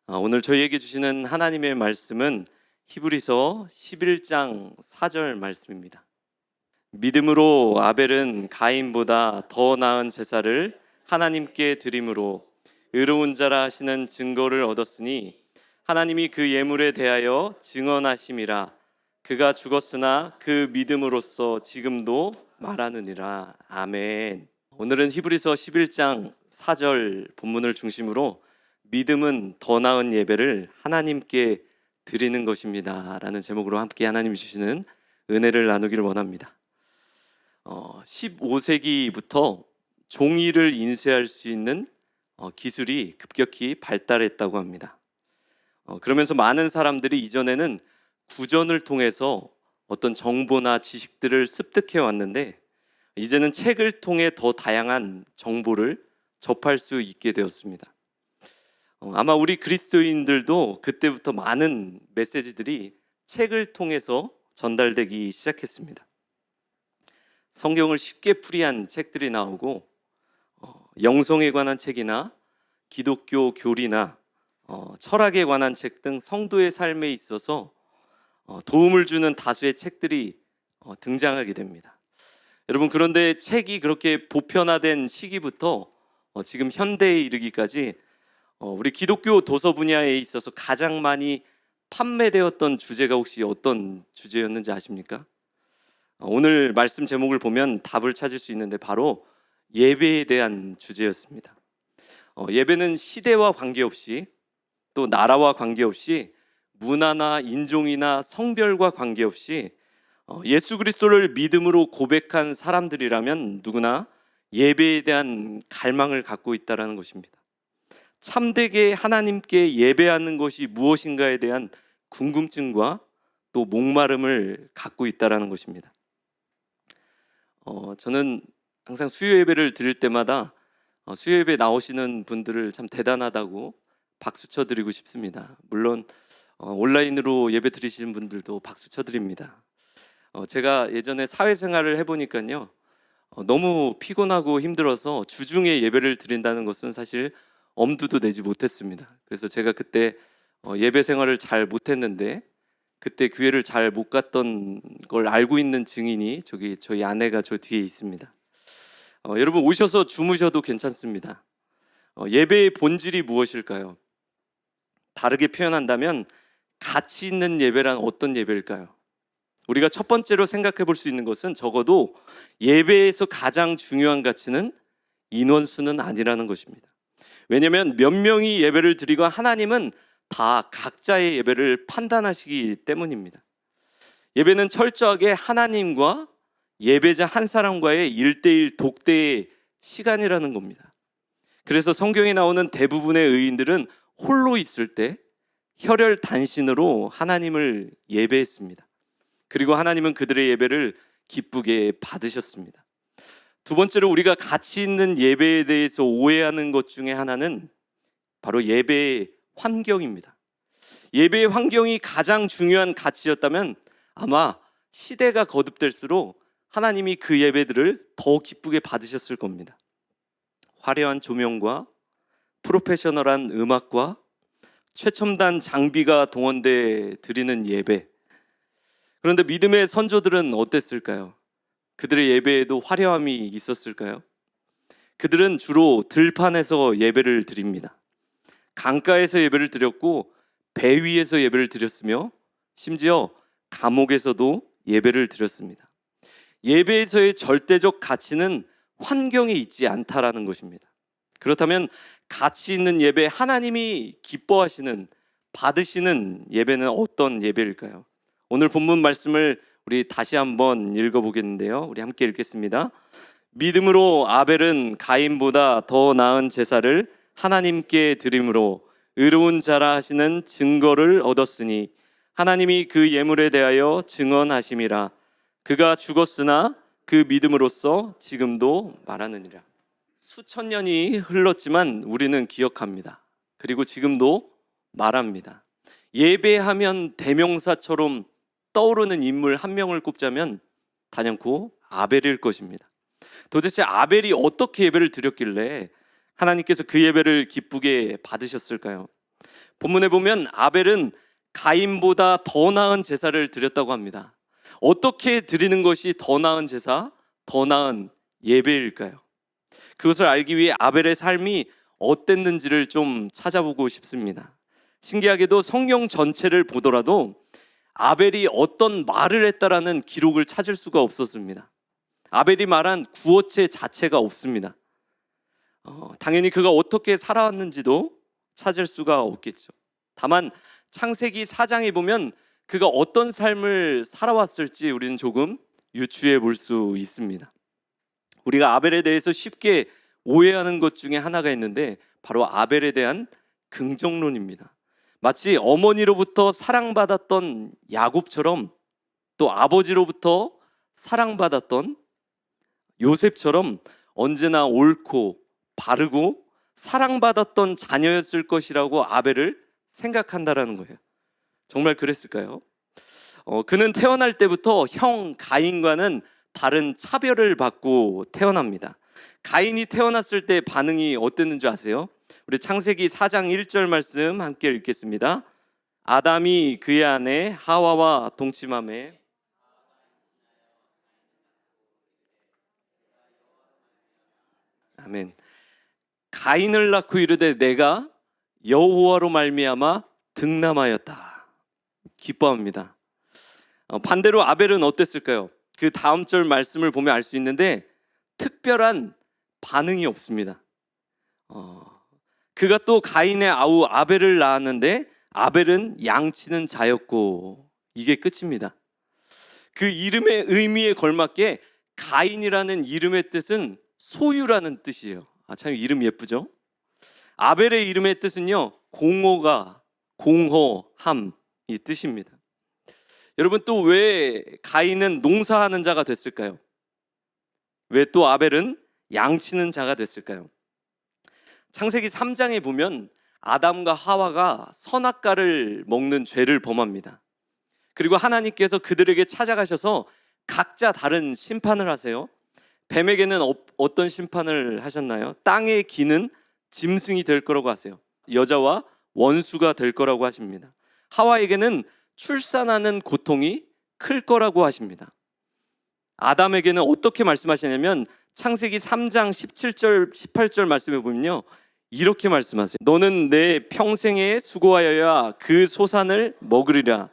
오늘 저희에게 주시는 하나님의 말씀은 히브리서 11장 4절 말씀입니다. 믿음으로 아벨은 가인보다 더 나은 제사를 하나님께 드림으로 의로운 자라 하시는 증거를 얻었으니 하나님이 그 예물에 대하여 증언하심이라. 그가 죽었으나 그 믿음으로써 지금도 말하느니라. 아멘. 오늘은 히브리서 11장 4절 본문을 중심으로 믿음은 더 나은 예배를 하나님께 드리는 것입니다 라는 제목으로 함께 하나님이 주시는 은혜를 나누기를 원합니다. 15세기부터 종이를 인쇄할 수 있는 기술이 급격히 발달했다고 합니다. 그러면서 많은 사람들이 이전에는 구전을 통해서 어떤 정보나 지식들을 습득해 왔는데, 이제는 책을 통해 더 다양한 정보를 접할 수 있게 되었습니다. 아마 우리 그리스도인들도 그때부터 많은 메시지들이 책을 통해서 전달되기 시작했습니다. 성경을 쉽게 풀이한 책들이 나오고, 영성에 관한 책이나 기독교 교리나 철학에 관한 책 등 성도의 삶에 있어서 도움을 주는 다수의 책들이 등장하게 됩니다. 여러분, 그런데 책이 그렇게 보편화된 시기부터 지금 현대에 이르기까지 우리 기독교 도서 분야에 있어서 가장 많이 판매되었던 주제가 혹시 어떤 주제였는지 아십니까? 오늘 말씀 제목을 보면 답을 찾을 수 있는데 바로 예배에 대한 주제였습니다. 예배는 시대와 관계없이, 또 나라와 관계없이, 문화나 인종이나 성별과 관계없이 예수 그리스도를 믿음으로 고백한 사람들이라면 누구나 예배에 대한 갈망을 갖고 있다는 것입니다. 참되게 하나님께 예배하는 것이 무엇인가에 대한 궁금증과 또 목마름을 갖고 있다는 것입니다. 저는 항상 수요 예배를 드릴 때마다 수요 예배 나오시는 분들을 참 대단하다고 박수 쳐드리고 싶습니다. 물론 온라인으로 예배 드리시는 분들도 박수 쳐드립니다. 제가 예전에 사회생활을 해보니까요, 너무 피곤하고 힘들어서 주중에 예배를 드린다는 것은 사실 엄두도 내지 못했습니다. 그래서 제가 그때 예배 생활을 잘 못했는데, 그때 교회를 잘 못 갔던 걸 알고 있는 증인이 저희 아내가 저 뒤에 있습니다. 여러분, 오셔서 주무셔도 괜찮습니다. 예배의 본질이 무엇일까요? 다르게 표현한다면 가치 있는 예배란 어떤 예배일까요? 우리가 첫 번째로 생각해 볼 수 있는 것은 적어도 예배에서 가장 중요한 가치는 인원수는 아니라는 것입니다. 왜냐하면 몇 명이 예배를 드리고 하나님은 다 각자의 예배를 판단하시기 때문입니다. 예배는 철저하게 하나님과 예배자 한 사람과의 1:1 독대의 시간이라는 겁니다. 그래서 성경에 나오는 대부분의 의인들은 홀로 있을 때 혈혈 단신으로 하나님을 예배했습니다. 그리고 하나님은 그들의 예배를 기쁘게 받으셨습니다. 두 번째로 우리가 가치 있는 예배에 대해서 오해하는 것 중에 하나는 바로 예배의 환경입니다. 예배의 환경이 가장 중요한 가치였다면 아마 시대가 거듭될수록 하나님이 그 예배들을 더 기쁘게 받으셨을 겁니다. 화려한 조명과 프로페셔널한 음악과 최첨단 장비가 동원돼 드리는 예배. 그런데 믿음의 선조들은 어땠을까요? 그들의 예배에도 화려함이 있었을까요? 그들은 주로 들판에서 예배를 드립니다. 강가에서 예배를 드렸고 배 위에서 예배를 드렸으며 심지어 감옥에서도 예배를 드렸습니다. 예배에서의 절대적 가치는 환경에 있지 않다라는 것입니다. 그렇다면 가치 있는 예배, 하나님이 기뻐하시는, 받으시는 예배는 어떤 예배일까요? 오늘 본문 말씀을 우리 다시 한번 읽어보겠는데요, 우리 함께 읽겠습니다. 믿음으로 아벨은 가인보다 더 나은 제사를 하나님께 드림으로 의로운 자라 하시는 증거를 얻었으니 하나님이 그 예물에 대하여 증언하심이라. 그가 죽었으나 그 믿음으로써 지금도 말하느니라. 수천 년이 흘렀지만 우리는 기억합니다. 그리고 지금도 말합니다. 예배하면 대명사처럼 떠오르는 인물 한 명을 꼽자면 단연코 아벨일 것입니다. 도대체 아벨이 어떻게 예배를 드렸길래 하나님께서 그 예배를 기쁘게 받으셨을까요? 본문에 보면 아벨은 가인보다 더 나은 제사를 드렸다고 합니다. 어떻게 드리는 것이 더 나은 제사, 더 나은 예배일까요? 그것을 알기 위해 아벨의 삶이 어땠는지를 좀 찾아보고 싶습니다. 신기하게도 성경 전체를 보더라도 아벨이 어떤 말을 했다라는 기록을 찾을 수가 없었습니다. 아벨이 말한 구어체 자체가 없습니다. 당연히 그가 어떻게 살아왔는지도 찾을 수가 없겠죠. 다만 창세기 4장에 보면 그가 어떤 삶을 살아왔을지 우리는 조금 유추해 볼 수 있습니다. 우리가 아벨에 대해서 쉽게 오해하는 것 중에 하나가 있는데 바로 아벨에 대한 긍정론입니다. 마치 어머니로부터 사랑받았던 야곱처럼 또 아버지로부터 사랑받았던 요셉처럼 언제나 옳고 바르고 사랑받았던 자녀였을 것이라고 아벨을 생각한다라는 거예요. 정말 그랬을까요? 그는 태어날 때부터 형 가인과는 다른 차별을 받고 태어납니다. 가인이 태어났을 때 반응이 어땠는지 아세요? 우리 창세기 4장 1절 말씀 함께 읽겠습니다. 아담이 그의 아내 하와와 동침하매 아멘. 가인을 낳고 이르되 내가 여호와로 말미암아 득남하였다. 기뻐합니다. 반대로 아벨은 어땠을까요? 그 다음 절 말씀을 보면 알 수 있는데 특별한 반응이 없습니다. 그가 또 가인의 아우 아벨을 낳았는데 아벨은 양치는 자였고 이게 끝입니다. 그 이름의 의미에 걸맞게 가인이라는 이름의 뜻은 소유라는 뜻이에요. 참 이름 예쁘죠? 아벨의 이름의 뜻은요 공허가 공허함 이 뜻입니다. 여러분 또 왜 가인은 농사하는 자가 됐을까요? 왜 또 아벨은 양치는 자가 됐을까요? 창세기 3장에 보면 아담과 하와가 선악과를 먹는 죄를 범합니다. 그리고 하나님께서 그들에게 찾아가셔서 각자 다른 심판을 하세요. 뱀에게는 어떤 심판을 하셨나요? 땅의 기는 짐승이 될 거라고 하세요. 여자와 원수가 될 거라고 하십니다. 하와에게는 출산하는 고통이 클 거라고 하십니다. 아담에게는 어떻게 말씀하시냐면 창세기 3장 17절 18절 말씀해 보면요 이렇게 말씀하세요. 너는 내 평생에 수고하여야 그 소산을 먹으리라.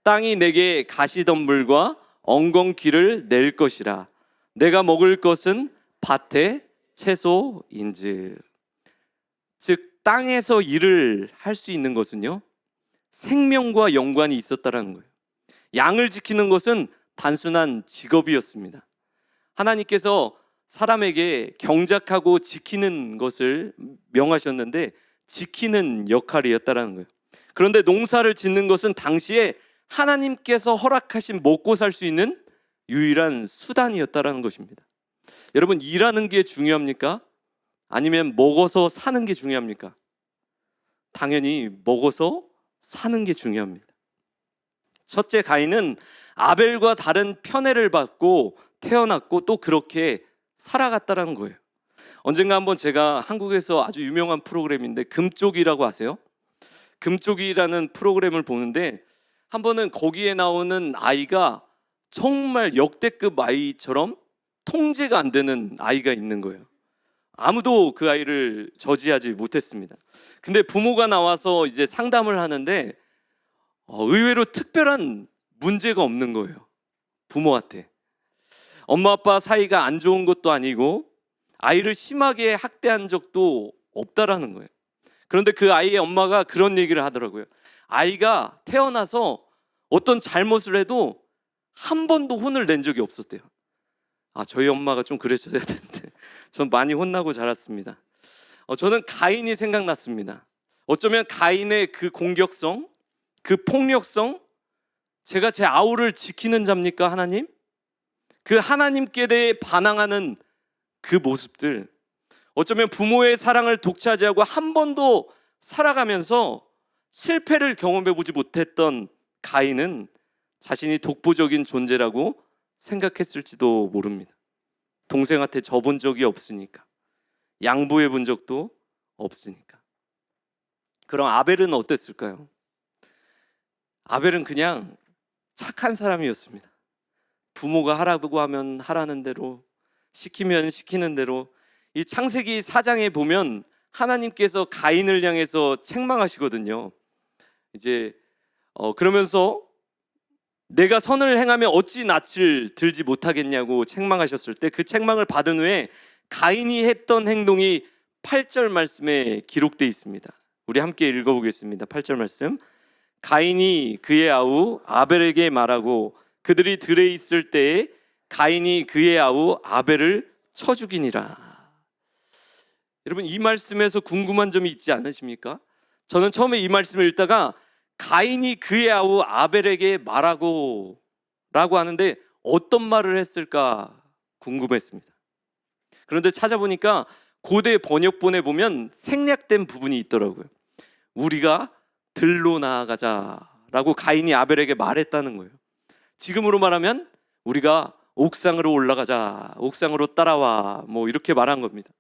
땅이 내게 가시덤불과 엉겅퀴를 낼 것이라. 내가 먹을 것은 밭의 채소인즉. 즉 땅에서 일을 할 수 있는 것은요 생명과 연관이 있었다라는 거예요. 양을 지키는 것은 단순한 직업이었습니다. 하나님께서 사람에게 경작하고 지키는 것을 명하셨는데 지키는 역할이었다라는 거예요. 그런데 농사를 짓는 것은 당시에 하나님께서 허락하신 먹고 살 수 있는 유일한 수단이었다라는 것입니다. 여러분 일하는 게 중요합니까? 아니면 먹어서 사는 게 중요합니까? 당연히 먹어서 사는 게 중요합니다. 첫째 가인은 아벨과 다른 편애를 받고 태어났고 또 그렇게 살아갔다라는 거예요. 언젠가 한번 제가 한국에서 아주 유명한 프로그램인데 금쪽이라고 아세요? 금쪽이라는 프로그램을 보는데 한 번은 거기에 나오는 아이가 정말 역대급 아이처럼 통제가 안 되는 아이가 있는 거예요. 아무도 그 아이를 저지하지 못했습니다. 근데 부모가 나와서 이제 상담을 하는데 의외로 특별한 문제가 없는 거예요. 부모한테. 엄마 아빠 사이가 안 좋은 것도 아니고 아이를 심하게 학대한 적도 없다라는 거예요. 그런데 그 아이의 엄마가 그런 얘기를 하더라고요. 아이가 태어나서 어떤 잘못을 해도 한 번도 혼을 낸 적이 없었대요. 저희 엄마가 좀 그러셔야 되는데 전 많이 혼나고 자랐습니다. 저는 가인이 생각났습니다. 어쩌면 가인의 그 공격성, 그 폭력성, 제가 제 아우를 지키는 자입니까 하나님? 그 하나님께 대해 반항하는 그 모습들, 어쩌면 부모의 사랑을 독차지하고 한 번도 살아가면서 실패를 경험해 보지 못했던 가인은 자신이 독보적인 존재라고 생각했을지도 모릅니다. 동생한테 져본 적이 없으니까, 양보해 본 적도 없으니까. 그럼 아벨은 어땠을까요? 아벨은 그냥 착한 사람이었습니다. 부모가 하라고 하면 하라는 대로, 시키면 시키는 대로. 이 창세기 4장에 보면 하나님께서 가인을 향해서 책망하시거든요. 이제 그러면서 내가 선을 행하면 어찌 낯을 들지 못하겠냐고 책망하셨을 때, 그 책망을 받은 후에 가인이 했던 행동이 8절 말씀에 기록되어 있습니다. 우리 함께 읽어보겠습니다. 8절 말씀. 가인이 그의 아우 아벨에게 말하고 그들이 들에 있을 때에 가인이 그의 아우 아벨을 쳐 죽이니라. 여러분, 이 말씀에서 궁금한 점이 있지 않으십니까? 저는 처음에 이 말씀을 읽다가 가인이 그의 아우 아벨에게 말하고 라고 하는데 어떤 말을 했을까 궁금했습니다. 그런데 찾아보니까 고대 번역본에 보면 생략된 부분이 있더라고요. 우리가 들로 나아가자라고 가인이 아벨에게 말했다는 거예요. 지금으로 말하면 우리가 옥상으로 올라가자, 옥상으로 따라와, 뭐 이렇게 말한 겁니다.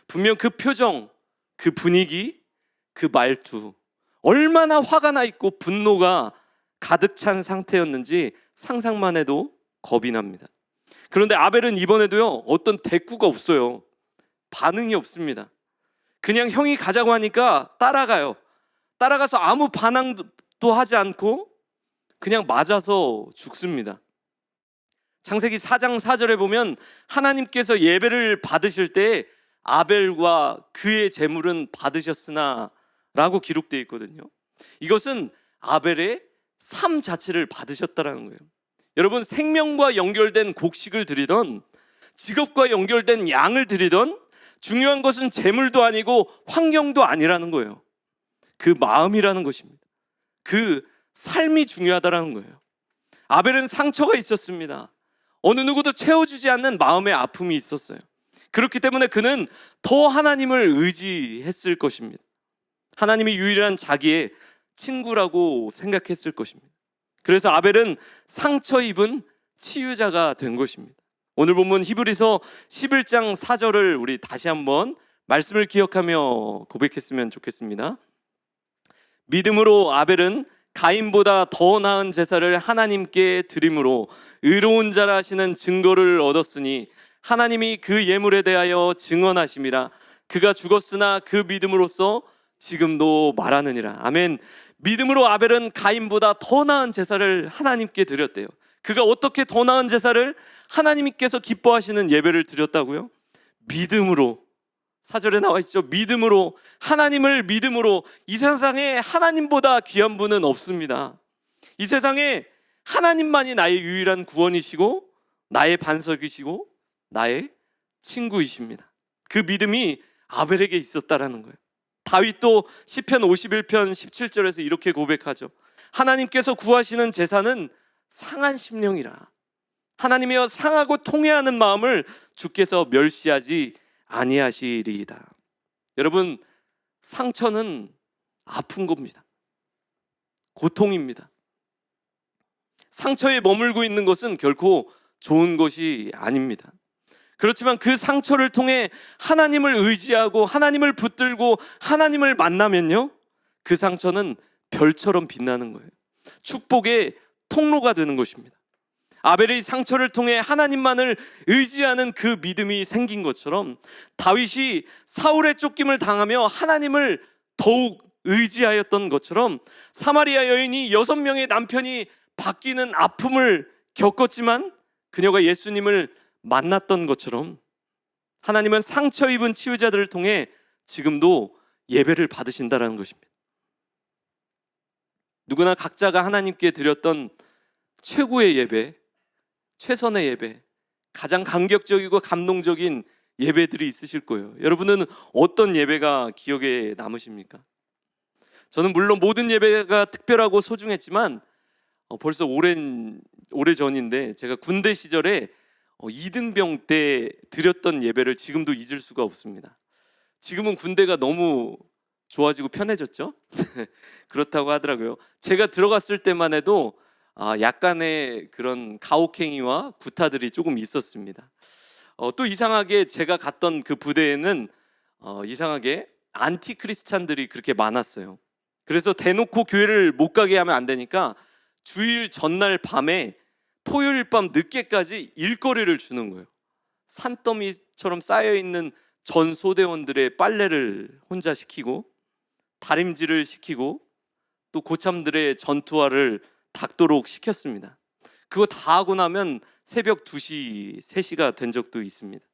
분명 그 표정, 그 분위기, 그 말투, 얼마나 화가 나 있고 분노가 가득 찬 상태였는지 상상만 해도 겁이 납니다. 그런데 아벨은 이번에도요, 어떤 대꾸가 없어요. 반응이 없습니다. 그냥 형이 가자고 하니까 따라가요. 따라가서 아무 반항도 하지 않고 그냥 맞아서 죽습니다. 창세기 4장 4절에 보면 하나님께서 예배를 받으실 때 아벨과 그의 제물은 받으셨으나 라고 기록되어 있거든요. 이것은 아벨의 삶 자체를 받으셨다라는 거예요. 여러분, 생명과 연결된 곡식을 드리던, 직업과 연결된 양을 드리던, 중요한 것은 제물도 아니고 환경도 아니라는 거예요. 그 마음이라는 것입니다. 그 삶이 중요하다라는 거예요. 아벨은 상처가 있었습니다. 어느 누구도 채워주지 않는 마음의 아픔이 있었어요. 그렇기 때문에 그는 더 하나님을 의지했을 것입니다. 하나님이 유일한 자기의 친구라고 생각했을 것입니다. 그래서 아벨은 상처 입은 치유자가 된 것입니다. 오늘 본문 히브리서 11장 4절을 우리 다시 한번 말씀을 기억하며 고백했으면 좋겠습니다. 믿음으로 아벨은 가인보다 더 나은 제사를 하나님께 드림으로 의로운 자라 하시는 증거를 얻었으니 하나님이 그 예물에 대하여 증언하심이라. 그가 죽었으나 그 믿음으로써 지금도 말하느니라. 아멘. 믿음으로 아벨은 가인보다 더 나은 제사를 하나님께 드렸대요. 그가 어떻게 더 나은 제사를, 하나님께서 기뻐하시는 예배를 드렸다고요? 믿음으로. 4절에 나와 있죠. 믿음으로, 하나님을 믿음으로. 이 세상에 하나님보다 귀한 분은 없습니다. 이 세상에 하나님만이 나의 유일한 구원이시고 나의 반석이시고 나의 친구이십니다. 그 믿음이 아벨에게 있었다라는 거예요. 다윗도 시편 51편 17절에서 이렇게 고백하죠. 하나님께서 구하시는 제사는 상한 심령이라. 하나님이여, 상하고 통회하는 마음을 주께서 멸시하지 아니하시리이다. 여러분, 상처는 아픈 겁니다. 고통입니다. 상처에 머물고 있는 것은 결코 좋은 것이 아닙니다. 그렇지만 그 상처를 통해 하나님을 의지하고 하나님을 붙들고 하나님을 만나면요, 그 상처는 별처럼 빛나는 거예요. 축복의 통로가 되는 것입니다. 아벨의 상처를 통해 하나님만을 의지하는 그 믿음이 생긴 것처럼, 다윗이 사울의 쫓김을 당하며 하나님을 더욱 의지하였던 것처럼, 사마리아 여인이 6명의 남편이 바뀌는 아픔을 겪었지만 그녀가 예수님을 만났던 것처럼, 하나님은 상처 입은 치유자들을 통해 지금도 예배를 받으신다는 것입니다. 누구나 각자가 하나님께 드렸던 최고의 예배, 최선의 예배, 가장 감격적이고 감동적인 예배들이 있으실 거예요. 여러분은 어떤 예배가 기억에 남으십니까? 저는 물론 모든 예배가 특별하고 소중했지만 벌써 오래전인데 제가 군대 시절에 이등병 때 드렸던 예배를 지금도 잊을 수가 없습니다. 지금은 군대가 너무 좋아지고 편해졌죠? 그렇다고 하더라고요. 제가 들어갔을 때만 해도 약간의 그런 가혹행위와 구타들이 조금 있었습니다. 또 이상하게 제가 갔던 그 부대에는 이상하게 안티 크리스찬들이 그렇게 많았어요. 그래서 대놓고 교회를 못 가게 하면 안 되니까 주일 전날 밤에 토요일 밤 늦게까지 일거리를 주는 거예요. 산더미처럼 쌓여있는 전 소대원들의 빨래를 혼자 시키고, 다림질을 시키고, 또 고참들의 전투화를 닦도록 시켰습니다. 그거 다 하고 나면 새벽 2시, 3시가 된 적도 있습니다.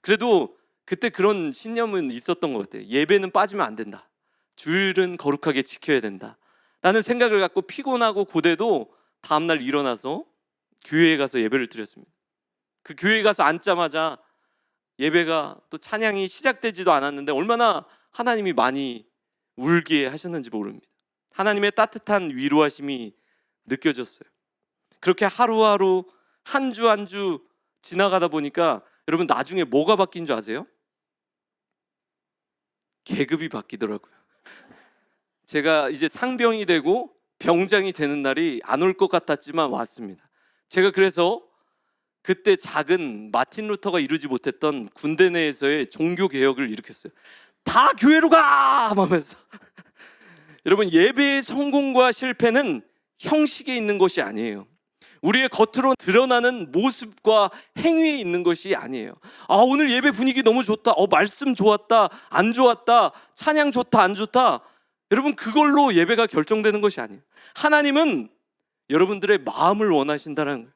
그래도 그때 그런 신념은 있었던 것 같아요. 예배는 빠지면 안 된다, 주일은 거룩하게 지켜야 된다 라는 생각을 갖고 피곤하고 고대도 다음날 일어나서 교회에 가서 예배를 드렸습니다. 그 교회에 가서 앉자마자 예배가 또 찬양이 시작되지도 않았는데 얼마나 하나님이 많이 울게 하셨는지 모릅니다. 하나님의 따뜻한 위로하심이 느껴졌어요. 그렇게 하루하루 한 주 한 주 지나가다 보니까 여러분, 나중에 뭐가 바뀐 줄 아세요? 계급이 바뀌더라고요. 제가 이제 상병이 되고 병장이 되는 날이 안 올 것 같았지만 왔습니다. 제가 그래서 그때 작은 마틴 루터가 이루지 못했던 군대 내에서의 종교 개혁을 일으켰어요. 다 교회로 가! 하면서 여러분, 예배의 성공과 실패는 형식에 있는 것이 아니에요. 우리의 겉으로 드러나는 모습과 행위에 있는 것이 아니에요. 오늘 예배 분위기 너무 좋다, 말씀 좋았다, 안 좋았다, 찬양 좋다, 안 좋다, 여러분, 그걸로 예배가 결정되는 것이 아니에요. 하나님은 여러분들의 마음을 원하신다는 거예요.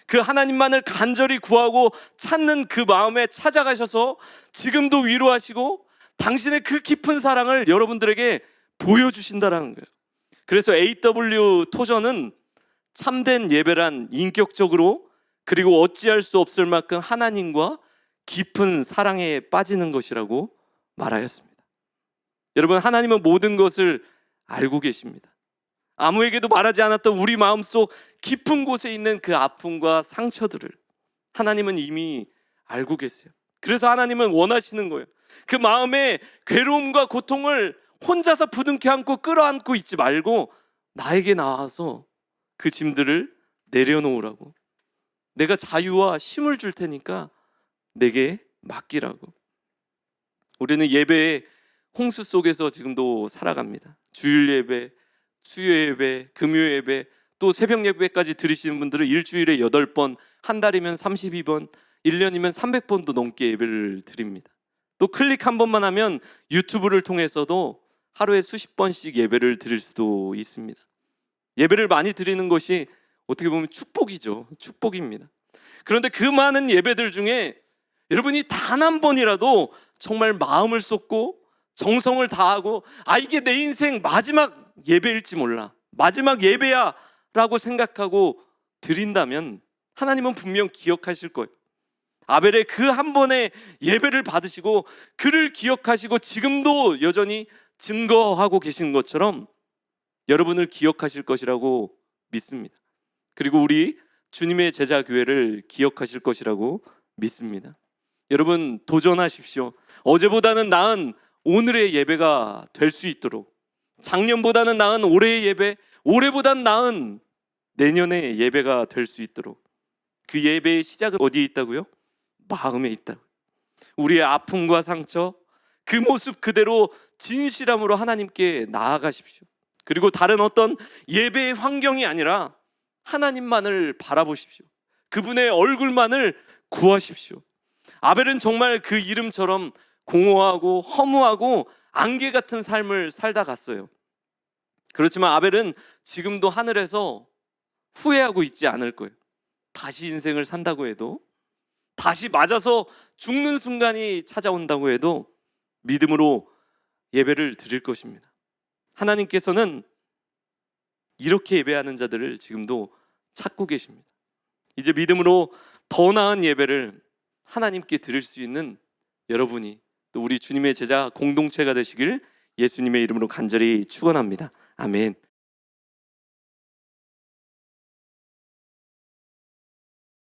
그 하나님만을 간절히 구하고 찾는 그 마음에 찾아가셔서 지금도 위로하시고 당신의 그 깊은 사랑을 여러분들에게 보여주신다는 거예요. 그래서 A.W. 토저는 참된 예배란 인격적으로 그리고 어찌할 수 없을 만큼 하나님과 깊은 사랑에 빠지는 것이라고 말하였습니다. 여러분, 하나님은 모든 것을 알고 계십니다. 아무에게도 말하지 않았던 우리 마음속 깊은 곳에 있는 그 아픔과 상처들을 하나님은 이미 알고 계세요. 그래서 하나님은 원하시는 거예요. 그 마음의 괴로움과 고통을 혼자서 부둥켜 안고 끌어안고 있지 말고 나에게 나와서 그 짐들을 내려놓으라고. 내가 자유와 쉼을 줄 테니까 내게 맡기라고. 우리는 예배의 홍수 속에서 지금도 살아갑니다. 주일 예배, 수요 예배, 금요 예배, 또 새벽 예배까지 들으시는 분들은 일주일에 8번, 한 달이면 32번, 1년이면 300번도 넘게 예배를 드립니다. 또 클릭 한 번만 하면 유튜브를 통해서도 하루에 수십 번씩 예배를 드릴 수도 있습니다. 예배를 많이 드리는 것이 어떻게 보면 축복이죠. 축복입니다. 그런데 그 많은 예배들 중에 여러분이 단 한 번이라도 정말 마음을 쏟고 정성을 다하고 이게 내 인생 마지막 예배일지 몰라, 마지막 예배야 라고 생각하고 드린다면 하나님은 분명 기억하실 거예요. 아벨의 그 한 번의 예배를 받으시고 그를 기억하시고 지금도 여전히 증거하고 계신 것처럼 여러분을 기억하실 것이라고 믿습니다. 그리고 우리 주님의 제자 교회를 기억하실 것이라고 믿습니다. 여러분, 도전하십시오. 어제보다는 나은 오늘의 예배가 될 수 있도록, 작년보다는 나은 올해의 예배, 올해보다는 나은 내년의 예배가 될 수 있도록. 그 예배의 시작은 어디에 있다고요? 마음에 있다고요. 우리의 아픔과 상처, 그 모습 그대로 진실함으로 하나님께 나아가십시오. 그리고 다른 어떤 예배의 환경이 아니라 하나님만을 바라보십시오. 그분의 얼굴만을 구하십시오. 아벨은 정말 그 이름처럼 공허하고 허무하고 안개 같은 삶을 살다 갔어요. 그렇지만 아벨은 지금도 하늘에서 후회하고 있지 않을 거예요. 다시 인생을 산다고 해도, 다시 맞아서 죽는 순간이 찾아온다고 해도 믿음으로 예배를 드릴 것입니다. 하나님께서는 이렇게 예배하는 자들을 지금도 찾고 계십니다. 이제 믿음으로 더 나은 예배를 하나님께 드릴 수 있는 여러분이, 또 우리 주님의 제자 공동체가 되시길 예수님의 이름으로 간절히 축원합니다. 아멘.